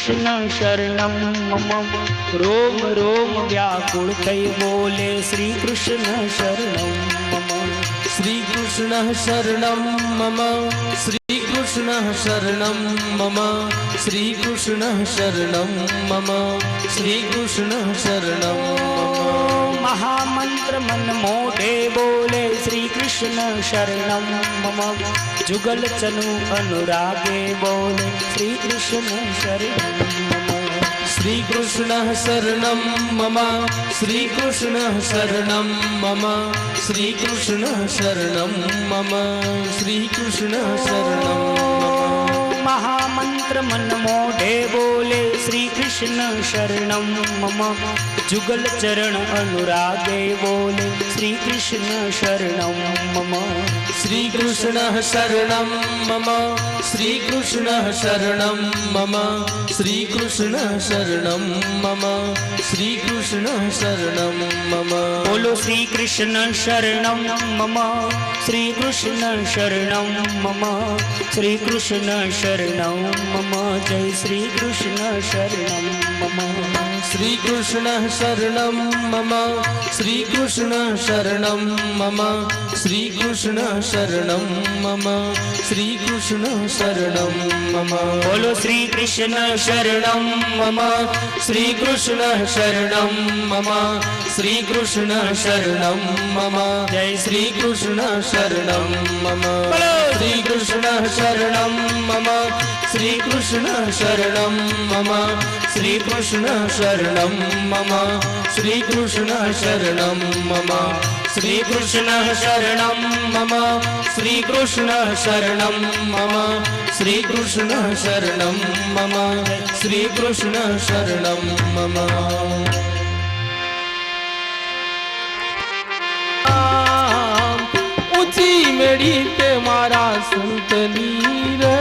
कृष्ण शरणं मम। रोम रोम व्याकुल थई बोले श्री कृष्ण शरणं मम। श्री कृष्ण शरणं मम। श्री कृष्ण शरणं मम। श्री कृष्ण शरणं मम। श्री कृष्ण शरणं मम। महामंत्र मन मोढ़े बोले श्री कृष्ण शरणं मम। जुगल चनु अनुरागे बोले श्री कृष्ण शरणं मम। श्री कृष्ण शरणं मम। श्री कृष्ण शरणं मम। श्री कृष्ण शरणं मम। श्री कृष्ण शरणं मम। महामंत्र मन मोढ़े बोले श्री कृष्ण शरणं मम। जुगल चरण अनुरागे बोले श्री कृष्ण शरणं मम। श्री कृष्ण शरणं मम। श्री कृष्ण शरणं मम। श्री कृष्ण शरणं मम। श्री कृष्ण शरणं मम। बोलो श्री कृष्ण शरणं मम। श्री कृष्ण शरणं मम। श्री कृष्ण शरणं मम। जय श्री कृष्ण शरणं मम। श्री कृष्ण शरणं मम। श्री कृष्ण शरणं मम। श्री कृष्ण शरणं मम। श्री कृष्ण शरणं मम। बोलो श्री कृष्ण शरणं मम। श्री कृष्ण शरणं मम। श्री कृष्ण शरणं मम। जय श्री कृष्ण शरणं मम। श्री कृष्ण शरणं मम। श्री कृष्ण शरणं मम। श्री कृष्ण शरणं मम। श्री कृष्ण शरणं मम। श्री कृष्ण शरणं मम। श्री कृष्ण शरणं मम। श्री कृष्ण शरणं मम। श्री कृष्ण शरणं मम। ऊंची मेड़ी ते मारा संतनी रे।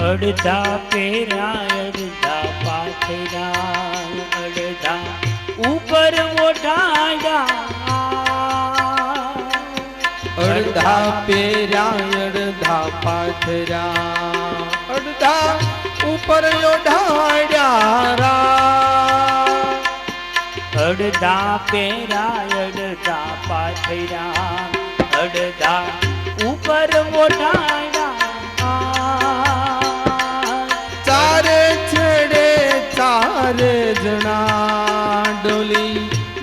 અડધા પેરા અડધા પાથરા અડધા ઉપર ઓઢાડા અડધા પેરા અડધા પાથરા અડધા ઉપર ઓઢાડ્યા રા અડધા પેરા અડધા પાથરા અડધા ઉપર ઓઢાડા ચારે છેડે ચારે જણા ડોલી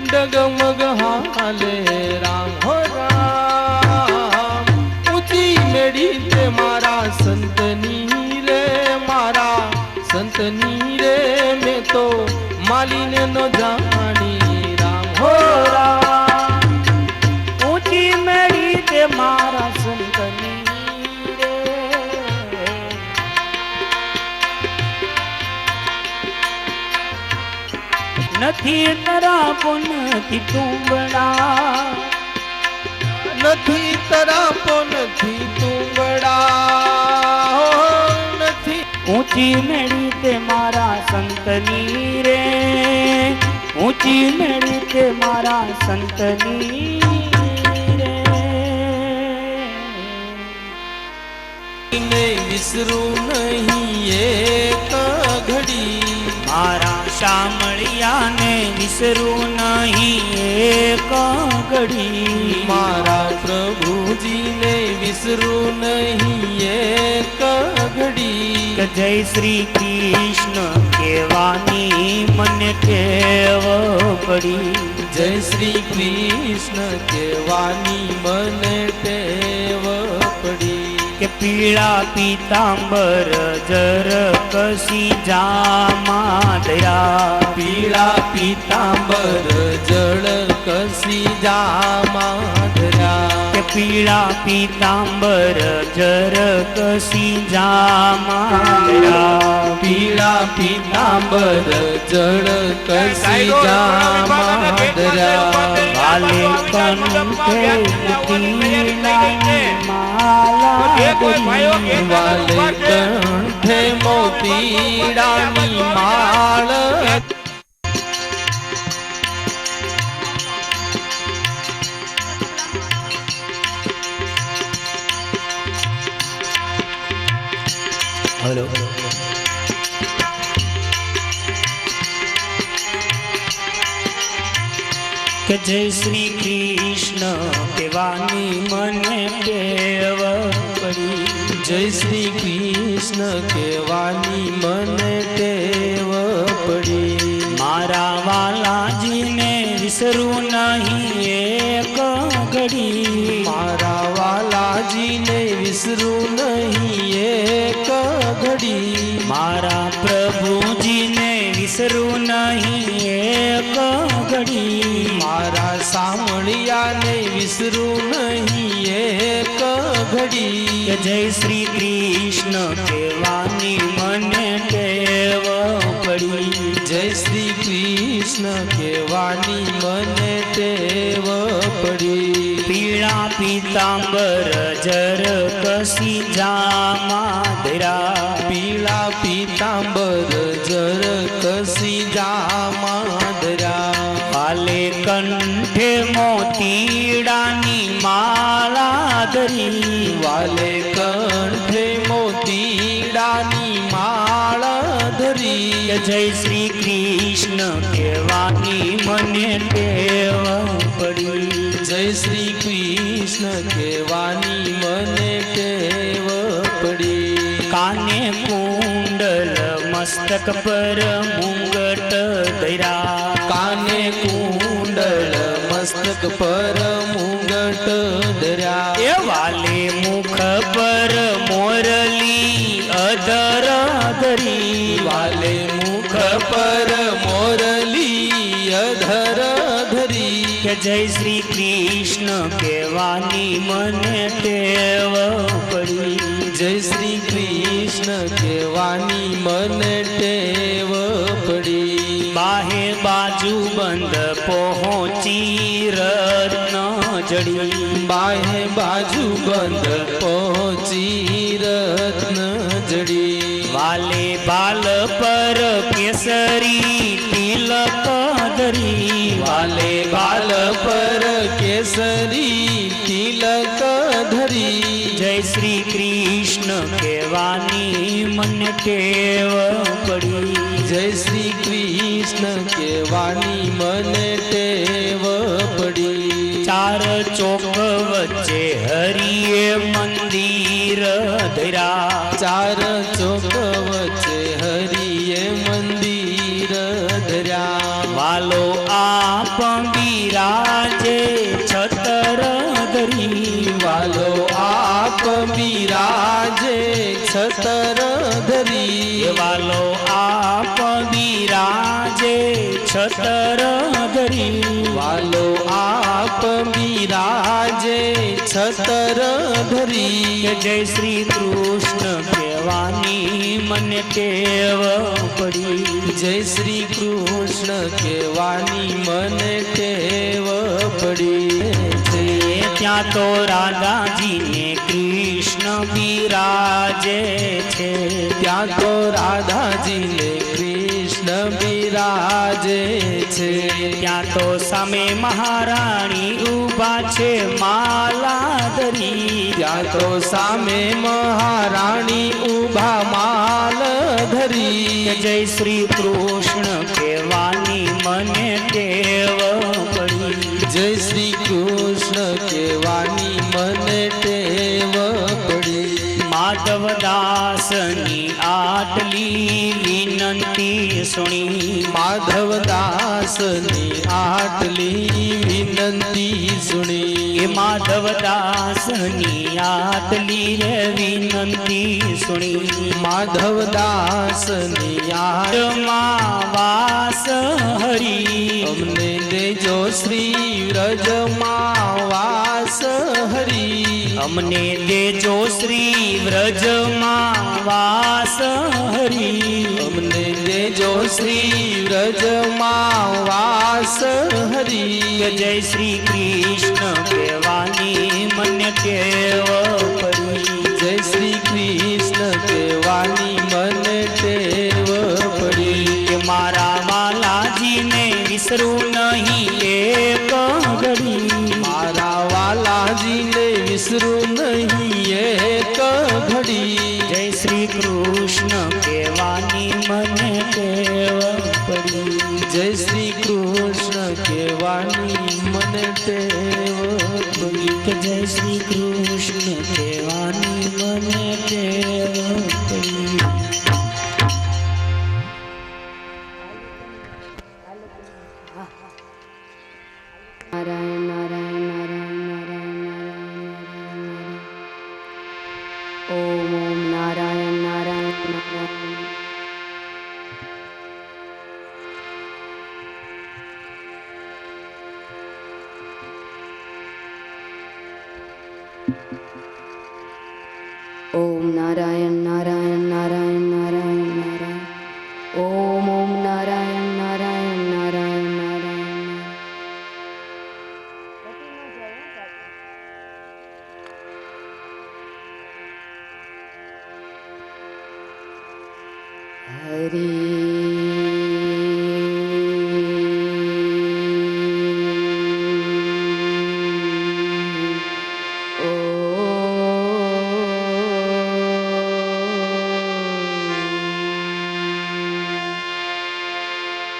ડગમગ હાલે રામ હો રામ। ઊંચી મેડી તે મારા સંતની રે મારા સંતની રે મેં તો માલીને નો જાણી રામ હો રામ। ઊંચી મેળી તે મારા સંતની નથી તરાપો નથી તુંબડા નથી તરાપો નથી તુંબડા નથી। ઊંચી મેળી તે મારા સંતની રે ઊંચી મેળી તે મારા સંતની રે। ને વિસરું નહીં એક ઘડી મારા શામળિયાને વિસરું નહીં એક ઘડી। મારા પ્રભુજીને વિસરું નહીં એક ઘડી। જય શ્રી કૃષ્ણ કહેવાની મને ટેવ પડી। જય શ્રી કૃષ્ણ કહેવાની મને ટેવ પડી। કે પીળા પીતાંબર જર કસી જામાદરા પીળા પીતાંબર જળ કસી જામાધરા। કે પીળા પીતાંબર જર કસી જામા પીળા પીતાંબર જળ કસી જામા વાલે કંઠે વાલે કંઠે મોતીડાની માળ હલો કે જય શ્રી કૃષ્ણ કહેવાની મને ટેવ પડી જય શ્રી કૃષ્ણ કહેવાની મને ટેવ પડી મારા વાલાજીને વિસરું નહીં એક ઘડી મારા વાલાજીને વિસરું નહીં એક ઘડી મારા પ્રભુજીને વિસરું નહીં એક ઘડી મારા સામળિયાને વિસરું નહીં એક ઘડી કે જય શ્રી કૃષ્ણ કહેવાની મને ટેવ પડી જય શ્રી કૃષ્ણ કહેવાની મને ટેવ પડી પીળા પીતાંબર જર કસી જામા પીળા પીતાંબર જર કસી જામા વાલે કંઠે મોતીડાની માળા ધરી વાલે કંઠે મોતીડાની માળ ધરી જય શ્રી કૃષ્ણ કહેવાની મને ટેવ પડી જય શ્રી કૃષ્ણ કહેવાની મને ટેવ પડી કાને કુંડલ મસ્તક પર મુંગટ ધર્યા કાને કુંડળ મસ્તક પર મુંગટ ધર્યા એ વાલે મુખ પર મોરલી અધર ધરી વાલે મુખ પર મોરલી અધર ધરી કે જય શ્રી કૃષ્ણ કહેવાની મને ટેવ પડી જય શ્રી કૃષ્ણ કહેવાની મને ટેવ પડી બાહે બાજુ બંધ પહોંચી રત્ન જડી બાહે બાજુ બંધ પહોંચી રત્ન જડી વાલે બાલ પર કેસરી તિલક ધરી વાલે બાલ પર કેસરી તિલક ધરી જય શ્રી કૃષ્ણ કહેવાની મને ટેવ પડી જય શ્રી કૃષ્ણ કહેવાની મને ટેવ પડી ચાર ચોક વચ્ચે હરિએ મંદિર ધર્યા ચાર ચોક વચ્ચે હરિએ મંદિર ધર્યા વાલો આપ બિરાજે છતર ધરી વાલો આપ બિરાજે છતર ધરી વાલો આપ બિરાજે છતર ધરી વાલો આપ બિરાજે છતર ધરી કે જય શ્રી કૃષ્ણ કહેવાની મને ટેવ પડી જય શ્રી કૃષ્ણ કહેવાની મને ટેવ પડી ત્યાં તો રાધાજીને કૃષ્ણ બિરાજે છે ત્યાં તો રાધાજીને કૃષ્ણ બિરાજે છે ત્યાં તો સામે મહારાણી ઊભા છે માલા ધરી ત્યાં તો સામે મહારાણી ઊભા માલ ધરી જય શ્રી કૃષ્ણ કહેવાની મને ટેવ પડી જય શ્રી કૃષ્ણ કહેવાની મને ટેવ પડી માધવદાસની આટલી વિનતી વિનંતી સુણી માધવદાસની આટલી વિનંતી સુણી એ માધવદાસની આટલી રે વિનંતી સુણી માધવદાસની આત્મા વાસ હરી અમને દેજો શ્રી વ્રજમાં વાસ હરી અમને દેજો શ્રી વ્રજમાં વાસ હરી અમને દેજો શ્રી વ્રજમાં વાસ હરી જય શ્રી કૃષ્ણ કહેવાની મને ટેવ પડી જય શ્રી કૃષ્ણ કહેવાની મને ટેવ પડી કે મારા વાલાજીને વિસરું નહીં એક ઘડી મારા વાલાજીને વિસરું નહીં એક ઘડી જય શ્રી કૃષ્ણ કહેવાની મને ટેવ પડી જય શ્રી કૃષ્ણ કહેવાની મને ટેવ પડી કે જય શ્રી કૃષ્ણ કહેવાની મને ટેવ પડી નારાયણ નારાયણ નારાયણ નારાયણ નારાયણ ઓમ ઓમ નારાયણ નારાયણ નારાયણ ઓમ નારાયણ નારાયણ નારાયણ નારાયણ નારાયણ ઓમ ઓમ નારાયણ નારાયણ નારાયણ નારાયણ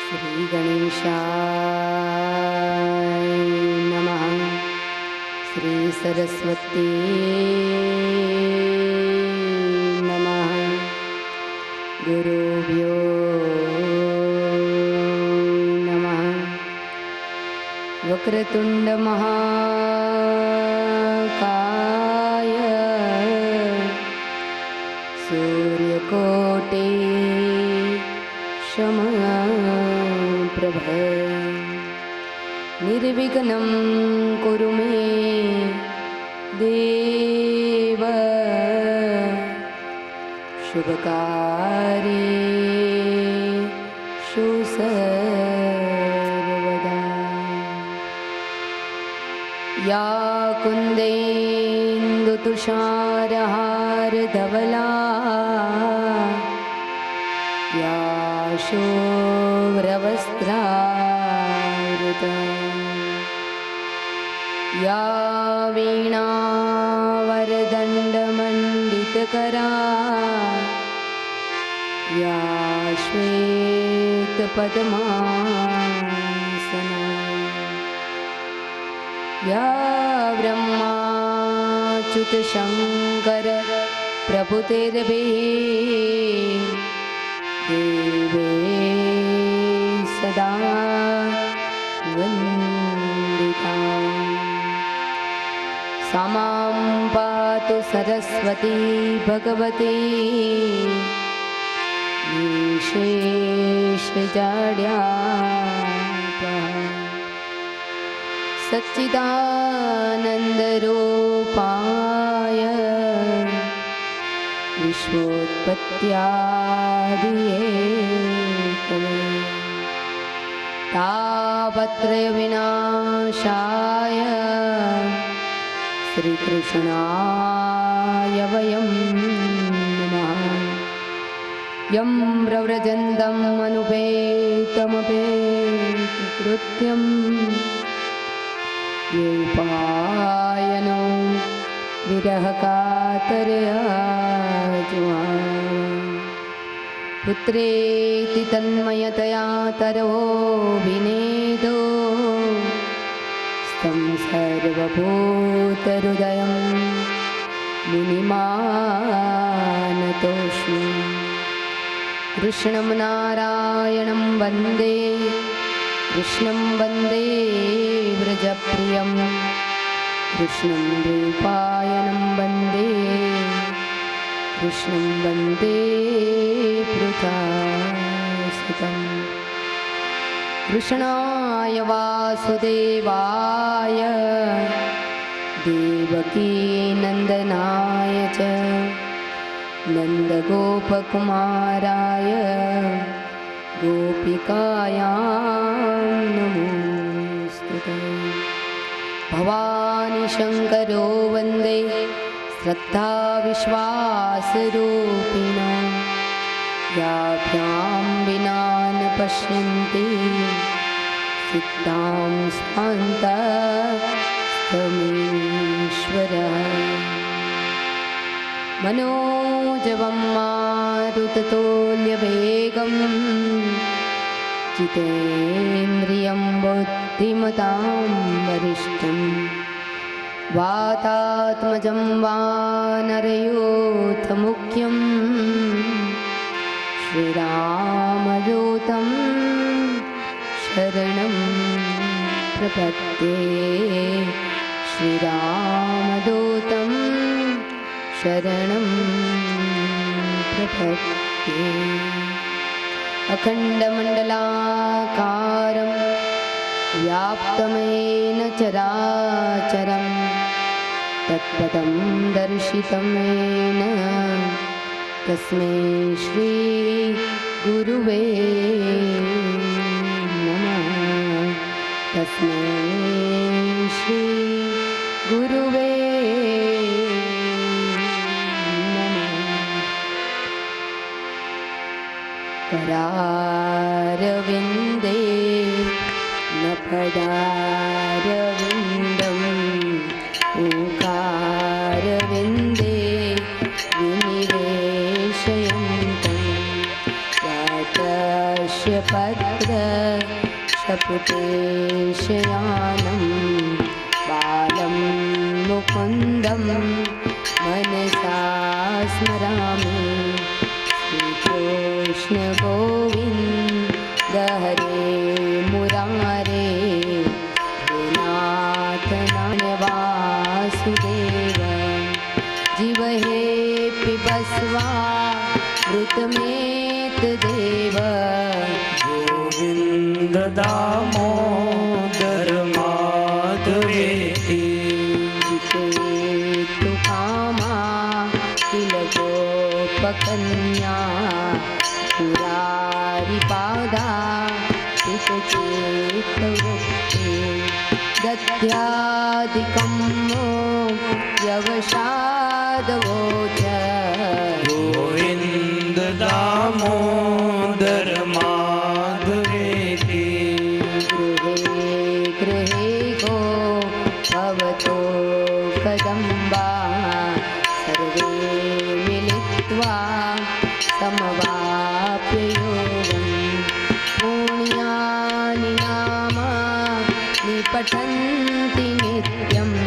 શ્રી ગણેશાય નમઃ શ્રી સરસ્વતી નમઃ ગુરુભ્યો નમઃ વક્રતુંડ મહાકાય સૂર્યકોટી સમપ્રભ નિર્વિઘ્नं કુરુ મે દેવ શુભકાર્યેષુ સર્વદા યા કુન્દેન્દુતુષારહારધવલા યા શુભ્રવસ્ત્રાવૃતા યા વીણાવરદંડમંડિતકરા યા શ્વેતપદ્માસના યા બ્રહ્માચ્યુતશંકર પ્રભુતિર્ભિः દેવે સદા વંદિતા સામાં પાતુ સરસ્વતી ભગવતી નિશેષજાડ્યા સચ્ચિદાનંદરૂપાય વિશ્વોત્પત્યાદિહેતવે તાપત્રય વિનાશાય શ્રીકૃષ્ણાય વયં નમઃ યં પ્રવ્રજન્तं અનુપેતમપેતકૃત્યં યુપાયનો વિરહકાતરયા પુત્રેતિ તન્મયતયા તરવોऽभिनेदो સ્तं સર્વભૂતહૃદયં મુનિમાનતોऽસ્મि कृष्णं नारायणं वन्दे कृष्णं वन्दे व्रजप्रियं कृष्णं द्वैपायनं वन्दे कृष्णं वन्दे पृथासुतम् कृष्णाय वासुदेवाय देवकीनन्दनाय च नन्दगोपकुमाराय गोपिकायां नमोऽस्तुते। भवानी शङ्करो वन्दे श्रद्धाविश्वासरूपिणो याभ्यां विना न पश्यन्ति सिद्धां स्वान्तस्तमीश्वरः। मनोजवं मारुततुल्यवेगं जितेन्द्रियं बुद्धिमतां वरिष्ठं वातात्मजं वानरयूथमुख्यं श्रीरामदूतं शरणं प्रपद्ये श्रीरामदूतं शरणं प्रपद्ये। अखण्डमण्डलाकारं व्याप्तमेन चराचरं तत्पदं दर्शितं येन तस्मै श्रीगुरुवे नमः। तस्मै श्रीगुरुवे नमः। करारविन्दे नखदारविन्दम् ओंकारविन्दे विनिवेशयन्तं वातस्य पत्र शपुतेशयानं बालं मुकुन्दं मनसा स्मरामि। श्रीकृष्ण गोविन्द हरे मुरारे नाथ वासुदेव जीवहे पिबस्वा मृतमेतदेव। गोविन्द दामोदर माधवेति जितेतु कामा किल गोपकन्या पुरारिपादा चितचेतवृत्ते दध्यादिकं व्यवसादवोच। गोविन्द दामोदर माधवेति गृहे गृहे गो भवतो कदम्बा सर्वे मिलित्वा समवाप्य योगं पुण्यानि नामानि पठन्ति नित्यम्।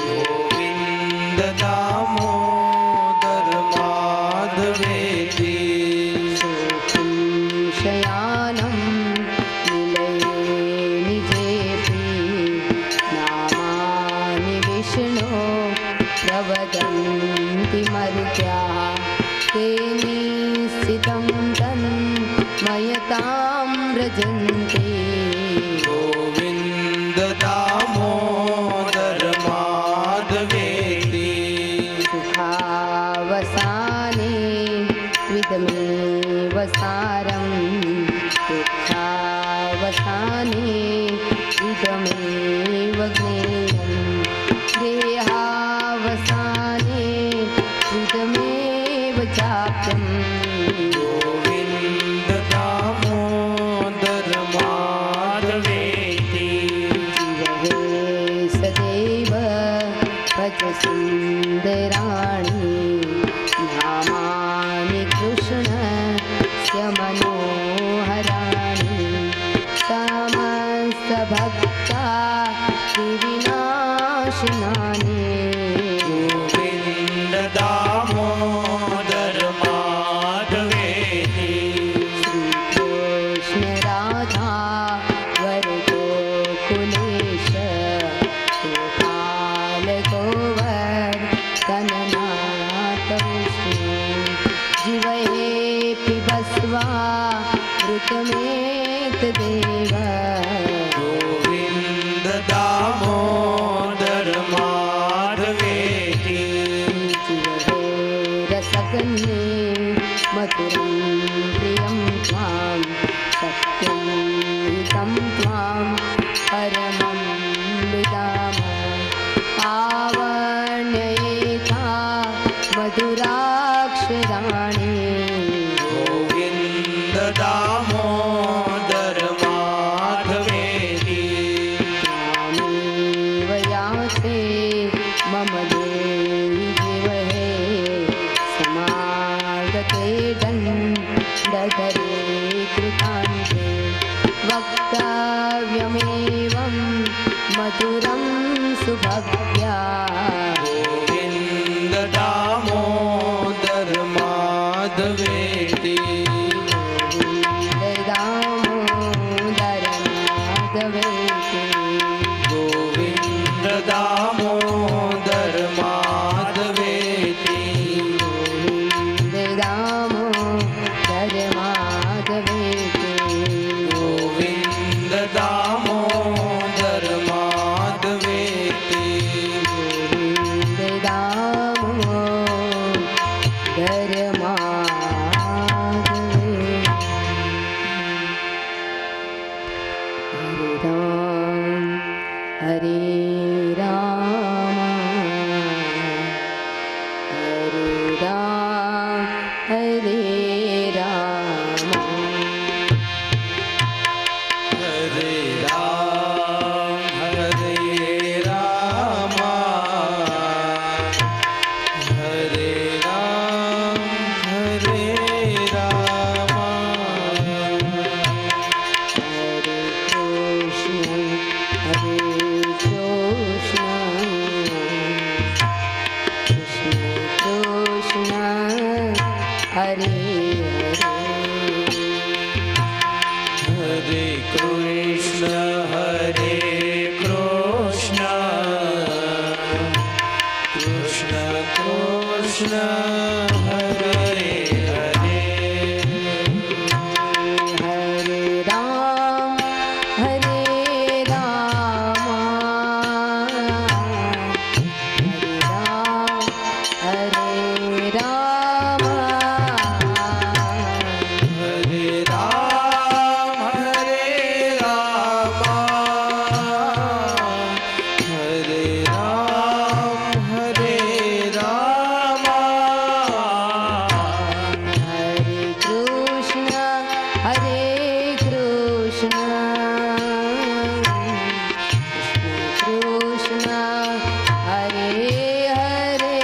गोविन्द दामोदर माधवेति सुखं शयानं निलये निजेऽपि नामानि विष्णो प्रवदन्ति मर्त्याः ते निश्चितं तन्मयतां व्रजन्ति। गोविन्द दामोदर माधवेति सुखावसाने त्विदमेव सारं दुःखावसाने त्विदमेव ज्ञेयं देहावसाने त्विदमेव चाप्यम्। गोविन्द दामोदर माधवेति जीवहे सदैव भज सुन्दराणि नामानि कृष्णस्य मनोहराणि। समस्तभक्ता विनाशिनानि गोविन्द दामोदर माधवेति श्रुतमेत देव गोविन्द दामोदर माधवेति रसगन्ये मधुरं प्रियं त्वां सत्यं हितं त्वां परमं विदामः पावन्ययेथा मधुराक्षराणि गोविन्द दामोदर माधवेति त्वामेव याचे मम देहि जिवहे समागते दण्डधरे कृतान्ते वक्तव्यमेवं मधुरं सुभव्या गोविन्द दामोदर माधवेति दामोदर माधवेति गोविन्द दामोदर माधवेति दामोदर माधवेति गोविन्द दामोदर माधवेति दामोदर माधवेति हरे राम हरे राम हरे राम हरे राम हरे राम हरे राम हरे राम हरे कृष्ण कृष्ण कृष्ण हरे हरे कृष्ण हरे कृष्ण कृष्ण कृष्ण हरे हरे हरे राम हरे राम हरे राम हरे राम हरे राम हरे राम हरे राम हरे कृष्ण हरे कृष्ण कृष्ण कृष्ण हरे हरे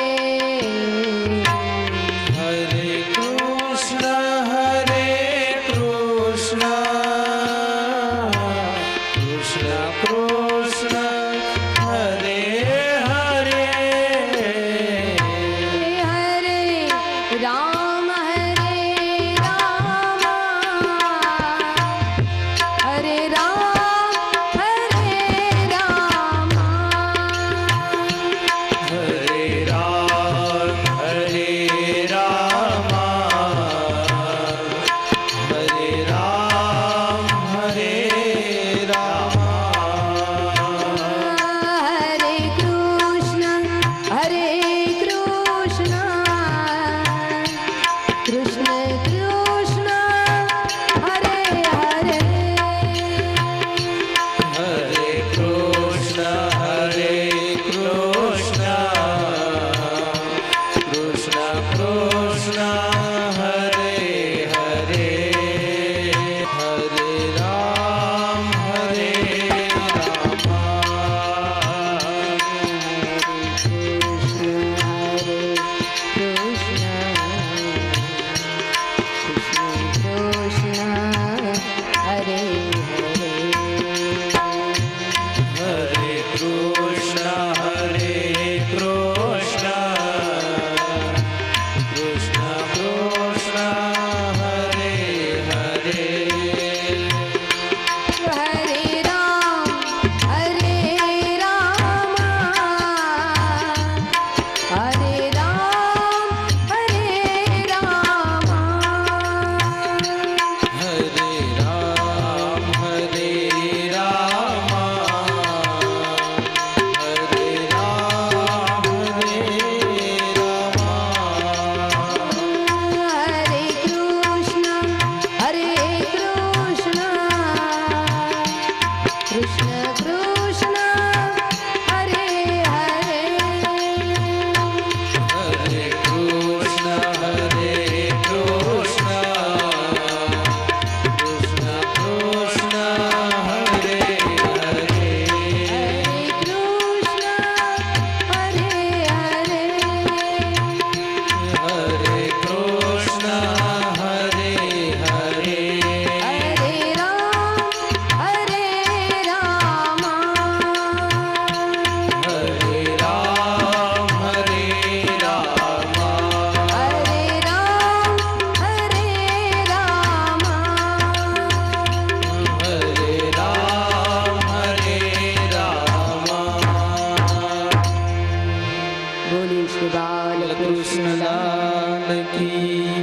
श्री बाल कृष्ण लाल की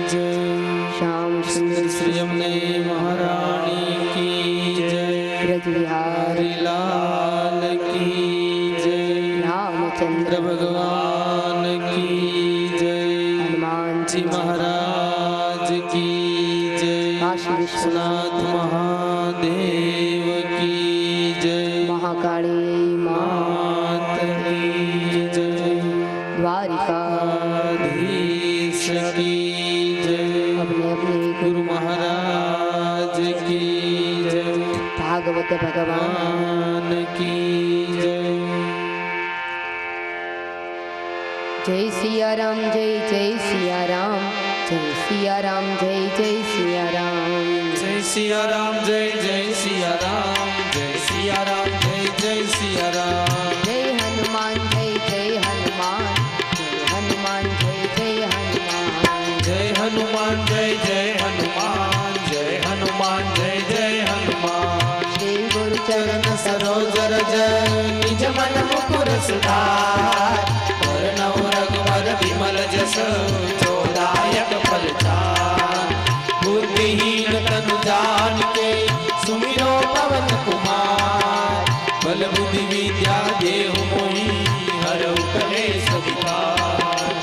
जय। श्याम सुंदर श्री यमुने महारानी की जय। ब्रज बिहारी हरि लाल की जय। रामचंद्र भगवान की जय। हनुमान जी महाराज की जय। काशी विश्वनाथ विश्वनाथ महादेव की जय। महाकाली मात की जय। द्वारिकाधीश की जय। अपने अपने गुरु महाराज की जय। भागवत भगवान भगवान की जय। जय सिया राम जय जय सिया राम जय सिया राम जय जय सिया राम जय सिया राम जय जय सिया राम जय सिया राम जय जय सिया राम। जय हनुमान जय जय हनुमान जय हनुमान जय जय हनुमान जय हनुमान जय जय हनुमान जय हनुमान जय जय हनुमान। श्री गुरु चरण चरण सरोज रज निज मन मुकुर सुधार वरनौ रघुवर विमल जस जोदायक फलचार। बुद्धिहीन तनु जानिके सुमिरो पवन कुमार बल बुद्धि विद्या देहु मोहि हरऊ कलेश विकार।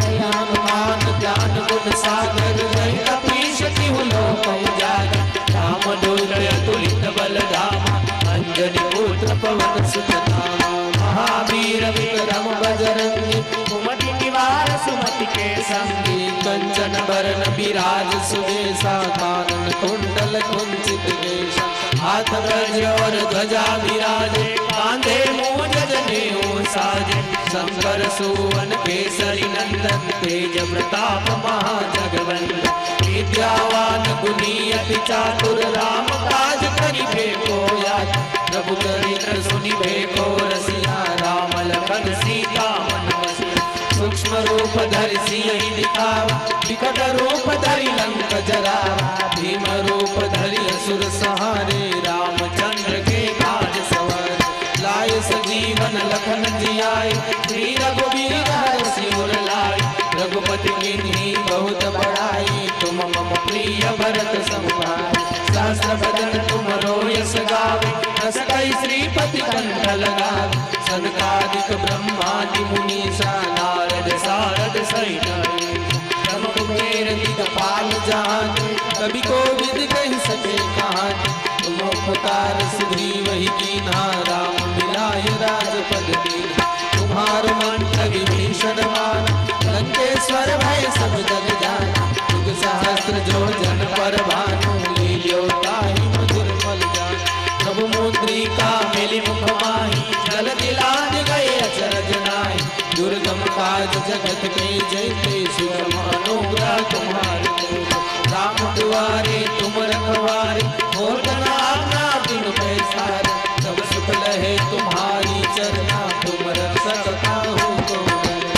जय हनुमान ज्ञान गुण सागर जय कपीश तिहु लोक उजागर। राम दूत अतुलित बल धामा अंजनी पुत्र पवन सुत नामा। महावीर विक्रम बजरंगी कुमति निवार सुमति के संगी। कंचन बरन विराज सुबेसा कानन कुंडल कुंचित केशा। हाथ वज्र और ध्वजा विराजे कांधे मूंज जनेऊ साजे। शंकर सुवन केसरी नंदन तेज प्रताप महाजगवंदन। विद्यावान गुणी अति चातुर राम काज करिबे को याद। प्रभु चरित्र सुनिबे को रसिया राम लखन सीता मन बसिया। सूक्ष्म रूप धरि सियहि दिखावा विकट रूप धरि लंक जरावा। भीम रूप धरि असुर संहारे रामचंद्र के काज सवारे। लाय सजीवन लखन जियाए श्री रघुवीर हरषि उर लाए। रघुपति कीन्ही बहुत बड़ाई तुम मम प्रिय भरत सम भाई। सहस्र बदन तुमरो यश गावे रस कई श्रीपति कंठ लगावे। सनकादिक ब्रह्मादि मुनीसा नारद सारद सहित ब्रह्म कुबेर दिगपाल जाने। कवि कोविद कहि सके कहानी तुम उपकार सुधी वही कीन्हा। राम मिलाय राजपद दीन्हा। तुम्हारो मंत्र विभीषण माना लंकेश्वर भय सब जग जाना। युग सहस्त्र जो जन पर भानु लील्यो ताहि मधुर फल जाना। प्रभु मुद्रिका मिलि मुख माहि जल दिलान गए अचरज नाहि। दुर्गम काज जगत के जयते सुगम अनुग्रह तुम्हारे। राम दुआरे तुम रखवारे होत न आज्ञा बिनु पैसारे। सब सुख लहे तुम्हारी चरना तुम रक्षक काहू को डरे।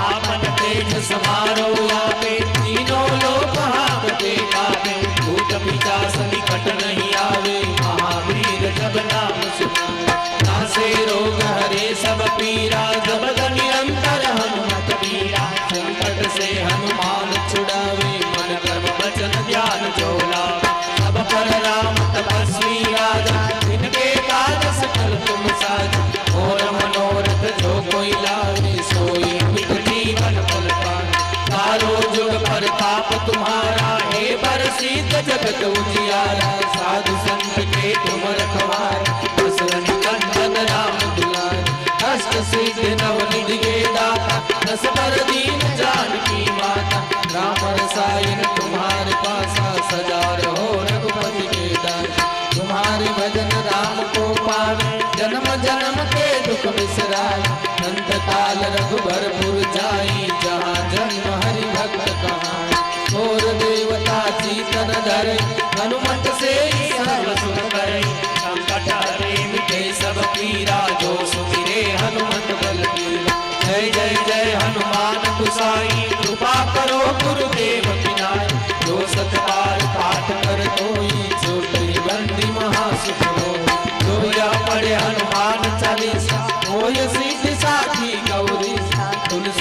आपन तेज समारो आपे तीनों लोक हांकते कापे। भूत पिशाच निकट नहीं आवे महावीर जब नाम सुनावे। नासे रोग हरे सब पीरा जपत निरंतर हनुमत वीरा। संकट से हनुमान छुड़ावे मन कर्म वचन ध्यान जो लावे। सब पर राम तपस्वी राजा जिनके काज सकल तुम साजा। और मनोरथ जो कोई लावे सोई मित जीवन फल पावे। चारों जुग प्रताप तुम्हारा हे बरसित जगत उजियारा। साधु संत के तुम रखवारे बसवन कंदन राम दुलारे। अष्ट सिद्धि नवनिधि के दाता दस पर दीन जानकी माता। राम रसायन तुम्हारे पासा सजा रहो रघुपति के दास। तुम्हारे भजन राम को पावे जन्म जन्म के दुख बिसराए। अंत काल रघुबरपुर जाई जहाँ जन्म हरि भक्त कहाई। और देवता चीतन धरे हनुमत से सर्व सुख करे। संकट हरे मिटे सब पीरा जो सुमिरे हनुमत बल बीरा। जय जय जय हनुमान गुसाई कृपा करो गुरुदेव पिनाई। जो सतबार पाठ कर कोई छोटे बंदी महासुख हो। जो या पढ़े हनुमान चालीसा होय सिद्धि साखी गौरी। तुलसी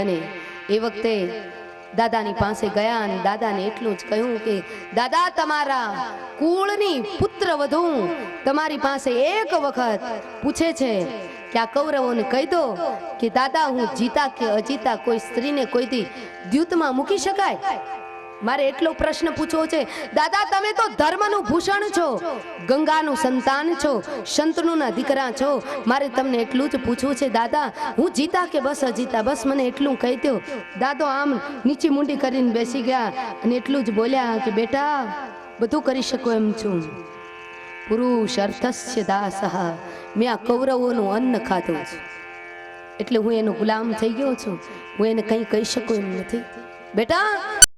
અને એ વખતે દાદાની પાસે ગયા અને દાદાને એટલું જ કહ્યું કે દાદા તમારા કુળની પુત્ર વધુ તમારી પાસે એક વખત પૂછે છે કે આ કૌરવોને કહી દો કે દાદા હું જીતા કે અજીતા કોઈ સ્ત્રીને કોઈથી દ્યુતમાં મૂકી શકાય. મારે એટલો પ્રશ્ન પૂછવો છે દાદા તમે તો ધર્મનું ભૂષણ છો, ગંગાનું સંતાન છો, શંતનુના દીકરા છો. મારે તમને એટલું જ પૂછવું છે દાદા હું જીતા કે બસ અજીતા, બસ મને એટલું કહી દો. દાદો આમ નીચી મુંડી કરીને બેસી ગયા અને એટલું જ બોલ્યા કે બેટા બધું કરી શકો એમ છું. પુરુષ અર્થસ્ય દાસઃ, મેં આ કૌરવોનું અન્ન ખાધું છે એટલે હું એનો ગુલામ થઈ ગયો છું. હું એને કંઈ કહી શકું એમ નથી. બેટા